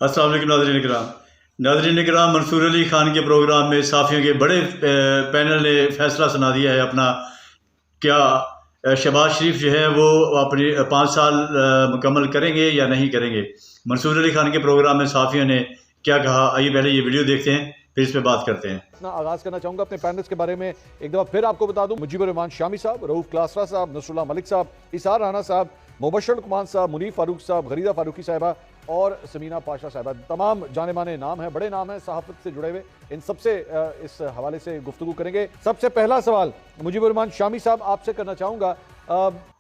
अस्सलाम वालेकुम नाज़रीन किराम। नाज़रीन किराम, मंसूर अली ख़ान के प्रोग्राम में साफ़ियों के बड़े पैनल ने फैसला सुना दिया है अपना। क्या शहबाज शरीफ जो है वो अपनी 5 साल मुकम्मल करेंगे या नहीं करेंगे। मंसूर अली ख़ान के प्रोग्राम में साफ़ियों ने क्या कहा, आइए पहले ये वीडियो देखते हैं, फिर इस पर बात करते हैं। अपना आगाज करना चाहूंगा अपने पैनल्स के बारे में। एक दफा फिर आपको बता दूं, मुजीबुर रहमान शामी साहब, रऊफ क्लासरा साहब, नसरुल्लाह मलिक साहब, इसार राना साहब, मुबशर कुमान साहब, मुनीफ फारूक साहब, गरीदा फारूकी साहिबा और समीना पाशा साहिबा, तमाम जाने माने नाम हैं, बड़े नाम हैं सहाफत से जुड़े हुए। इन सबसे इस हवाले से गुफ्तगू करेंगे। सबसे पहला सवाल मुजीबुर रहमान शामी साहब आपसे करना चाहूंगा।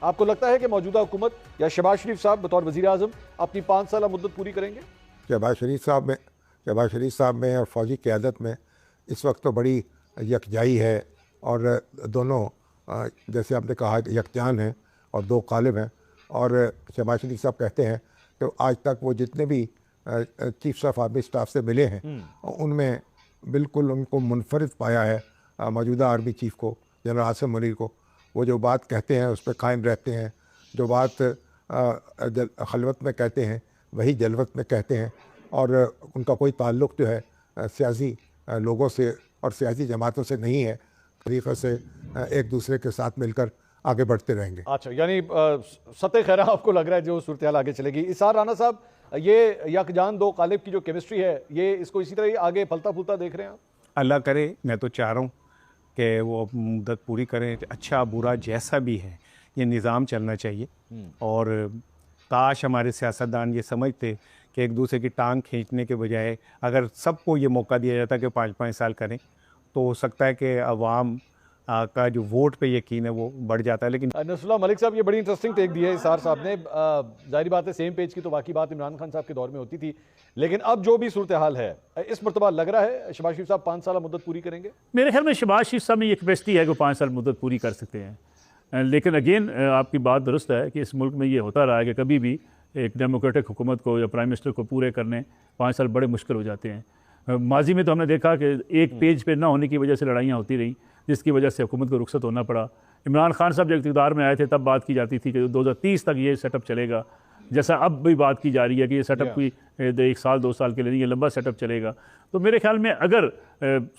आपको लगता है कि मौजूदा हुकूमत या शहबाज शरीफ साहब बतौर वज़ीर आज़म अपनी 5 साल मुद्दत पूरी करेंगे? शहबाज शरीफ साहब में और फौजी क़यादत में इस वक्त तो बड़ी यकजाई है और दोनों जैसे आपने कहा यकजान हैं और दो ग़ालिब हैं। और शहबाज शरीफ साहब कहते हैं कि आज तक वो जितने भी चीफ ऑफ आर्मी स्टाफ से मिले हैं उनमें बिल्कुल उनको मुनफरिद पाया है मौजूदा आर्मी चीफ को, जनरल आसिम मुनीर को। वो जो बात कहते हैं उस पर कायम रहते हैं, जो बात खलवत में कहते हैं वही जलवत में कहते हैं, और उनका कोई ताल्लुक़ जो है सियासी लोगों से और सियासी जमातों से नहीं है। तरीक़े से एक दूसरे के साथ मिलकर आगे बढ़ते रहेंगे। अच्छा, यानी सतह खैरा आपको लग रहा है जो सूरत हाल आगे चलेगी। इसार राना साहब, ये यकजान दो कालिब की जो केमिस्ट्री है, ये इसको इसी तरह ही आगे फलता फूलता देख रहे हैं आप? अल्लाह करे, मैं तो चाह रहा हूँ कि वो मुद्दत पूरी करें। अच्छा बुरा जैसा भी है ये निज़ाम चलना चाहिए। और काश हमारे सियासतदान ये समझते कि एक दूसरे की टांग खींचने के बजाय अगर सबको ये मौका दिया जाता कि 5-5 साल करें तो हो सकता है कि अवाम का जो वोट पे यकीन है वो बढ़ जाता है। लेकिन नसरुल्लाह मलिक साहब, ये बड़ी इंटरेस्टिंग टेक दी है इसार साहब ने। जाहिर बात है सेम पेज की तो बाकी बात इमरान खान साहब के दौर में होती थी, लेकिन अब जो भी सूरत हाल है इस मरतबा लग रहा है शहबाज शरीफ साहब 5 साल मुद्दत पूरी करेंगे। मेरे ख्याल में शहबाज शरीफ साहब में ये कैपेसिटी है कि 5 साल मुद्दत पूरी कर सकते हैं। लेकिन अगेन आपकी बात दुरुस्त है कि इस मुल्क में ये होता रहा है कि कभी भी एक डेमोक्रेटिक हुकूमत को या प्राइम मिनिस्टर को पूरे करने 5 साल बड़े मुश्किल हो जाते हैं। माजी में तो हमने देखा कि एक पेज पे ना होने की वजह से लड़ाइयाँ होती रही, जिसकी वजह से हुकूमत को रुखसत होना पड़ा। इमरान खान साहब जब इक़्तिदार में आए थे तब बात की जाती थी कि 2030 तक ये सेटअप चलेगा, जैसा अब भी बात की जा रही है कि ये सेटअप कोई 1 साल 2 साल के लिए नहीं, ये लंबा सेटअप चलेगा। तो मेरे ख्याल में अगर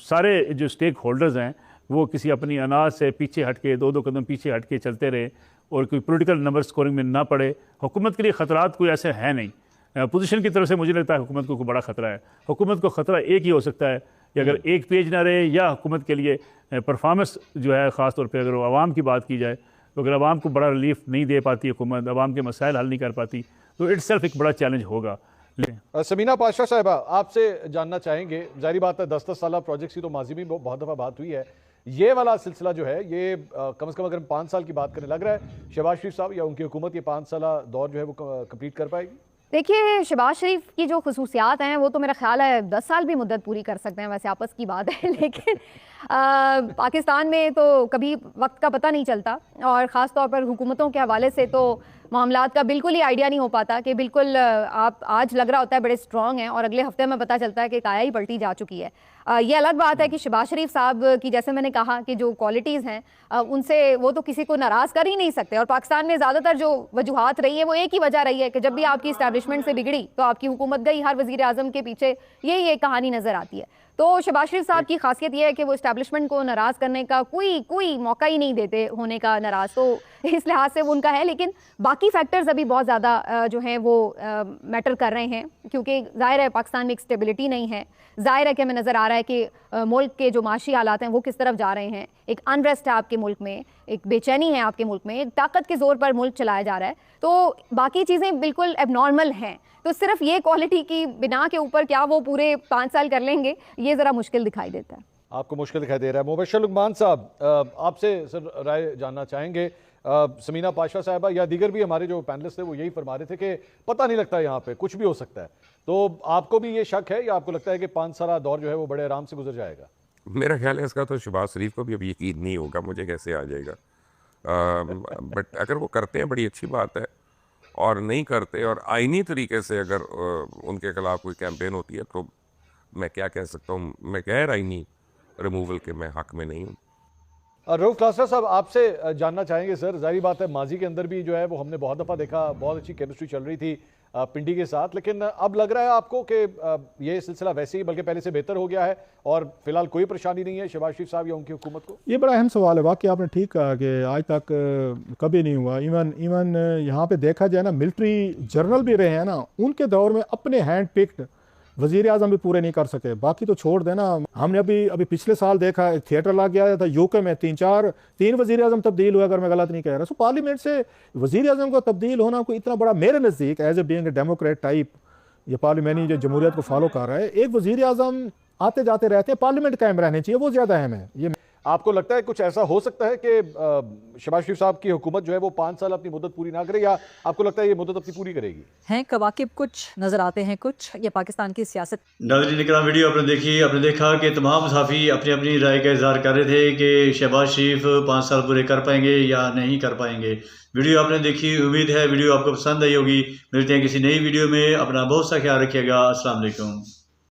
सारे जो स्टेक होल्डर्स हैं वो किसी अपनी अनाज से पीछे हट के 2-2 कदम पीछे हट के चलते रहे और कोई पॉलिटिकल नंबर स्कोरिंग में ना पड़े, हुकूमत के लिए ख़तरात कोई ऐसे हैं नहीं। पोजीशन की तरफ से मुझे लगता है हुकूमत को बड़ा ख़तरा है। हुकूमत को ख़तरा एक ही हो सकता है कि अगर एक पेज ना रहे या हुकूमत के लिए परफॉर्मेंस जो है ख़ास तौर पे अगर आवाम की बात की जाए तो अगर आवाम को बड़ा रिलीफ नहीं दे पाती हुकूमत, आवाम के मसाइल हल नहीं कर पाती, तो इट्सेल्फ एक बड़ा चैलेंज होगा। समीना पाशा साहिबा, आपसे जानना चाहेंगे, जारी बात है 10-10 साल प्रोजेक्ट्स की तो माजी में बहुत दफ़ा बात हुई है, ये वाला सिलसिला जो है ये कम से कम अगर हम 5 साल की बात करें, लग रहा है शहबाज शरीफ साहब या उनकी हुकूमत ये 5 साल दौर जो है वो कंप्लीट कर पाएगी? देखिए, शहबाज शरीफ की जो खसूसियात हैं वो तो मेरा ख्याल है 10 साल भी मुद्दत पूरी कर सकते हैं, वैसे आपस की बात है। लेकिन पाकिस्तान में तो कभी वक्त का पता नहीं चलता और ख़ास तौर पर हुकूमतों के हवाले से तो मामलात का बिल्कुल ही आइडिया नहीं हो पाता कि बिल्कुल आप आज लग रहा होता है बड़े स्ट्रॉन्ग हैं और अगले हफ्ते में पता चलता है कि काया ही पलटी जा चुकी है। ये अलग बात है कि शहबाज शरीफ साहब की जैसे मैंने कहा कि जो क्वालिटीज़ हैं उनसे वो तो किसी को नाराज़ कर ही नहीं सकते। और पाकिस्तान में ज़्यादातर जो वजूहात रही है वो एक ही वजह रही है कि जब भी आपकी इस्टेब्लिशमेंट से बिगड़ी तो आपकी हुकूमत गई, हर वज़ीर आज़म के पीछे यही एक कहानी नज़र आती है। तो शहबाज शरीफ साहब की खासियत यह है कि वो इस्टेब्लिशमेंट को नाराज़ करने का कोई मौका ही नहीं देते होने का नाराज़, तो इस लिहाज से वो उनका है। लेकिन बाकी फैक्टर्स अभी बहुत ज़्यादा जो हैं वो मैटर कर रहे हैं, क्योंकि ज़ाहिर है पाकिस्तान में एक स्टेबिलिटी नहीं है। ज़ाहिर है कि हमें नज़र आ रहा है कि मुल्क के जो माशी हालात हैं वो किस तरफ जा रहे हैं। एक अनरेस्ट है आपके मुल्क में, एक बेचैनी है आपके मुल्क में, एक ताकत के ज़ोर पर मुल्क चलाया जा रहा है। तो बाकी चीज़ें बिल्कुल एबनॉर्मल हैं। तो सिर्फ ये क्वालिटी की बिना के ऊपर क्या वो पूरे 5 साल कर लेंगे, ये ज़रा मुश्किल दिखाई देता है। आपको मुश्किल दिखाई दे रहा है। मुबशर लुकमान साहब, आपसे सर राय जानना चाहेंगे। समीना पाशा साहिबा या दीगर भी हमारे जो पैनलिस्ट थे वो यही फरमा रहे थे कि पता नहीं लगता, यहाँ पे कुछ भी हो सकता है। तो आपको भी ये शक है या आपको लगता है कि 5 साल दौर जो है वो बड़े आराम से गुजर जाएगा? मेरा ख्याल है इसका तो शहबाज शरीफ को भी अब यकीन नहीं होगा, मुझे कैसे आ जाएगा। बट अगर वो करते हैं बड़ी अच्छी बात है, और नहीं करते और आईनी तरीके से अगर उनके खिलाफ कोई कैंपेन होती है तो मैं क्या कह सकता हूँ, मैं गैर आईनी रिमूवल के मैं हक में नहीं हूँ। रऊफ क्लासरा साहब, आपसे जानना चाहेंगे सर, जाहिर बात है माजी के अंदर भी जो है वो हमने बहुत दफ़ा देखा, बहुत अच्छी केमिस्ट्री चल रही थी। पिंडी के साथ, लेकिन अब लग रहा है आपको कि ये सिलसिला वैसे ही बल्कि पहले से बेहतर हो गया है और फिलहाल कोई परेशानी नहीं है शहबाज शरीफ साहब या उनकी हुकूमत को? ये बड़ा अहम सवाल है। वाकई आपने ठीक कहा कि आज तक कभी नहीं हुआ। इवन यहाँ पे देखा जाए ना, मिलिट्री जनरल भी रहे हैं ना, उनके दौर में अपने हैंड पिक्ड वज़ीर आज़म भी पूरे नहीं कर सके। बाकी तो छोड़ देना, हमने अभी पिछले साल देखा थिएटर लग गया था यूके में, तीन वज़ीर आज़म तब्दील हुए, अगर मैं गलत नहीं कह रहा। सो पार्लियामेंट से वज़ीर आज़म को तब्दील होना कोई इतना बड़ा, मेरे नज़दीक as a being a democrat type, ये पार्लियामेंट जो जमहूरियत को फॉलो कर रहा है, एक वज़ीर आज़म आते जाते रहते हैं, पार्लियामेंट कायम रहनी चाहिए, वो ज़्यादा अहम है। ये आपको लगता है कुछ ऐसा हो सकता है कि शहबाज शरीफ साहब की हुकूमत जो है वो 5 साल अपनी मुद्दत पूरी ना करे, या आपको लगता है ये मुद्दत अपनी पूरी करेगी? हैं कवाकिब कुछ नजर आते हैं, कुछ ये पाकिस्तान की सियासत। नाज़रीन इकराम, वीडियो आपने देखा कि तमाम सहाफ़ी अपनी अपनी राय का इज़हार कर रहे थे कि शहबाज शरीफ 5 साल पूरे कर पाएंगे या नहीं कर पाएंगे। वीडियो आपने देखी, उम्मीद है वीडियो आपको पसंद आई होगी। मिलते हैं किसी नई वीडियो में। अपना बहुत सा ख्याल रखिएगा। अस्सलाम वालेकुम।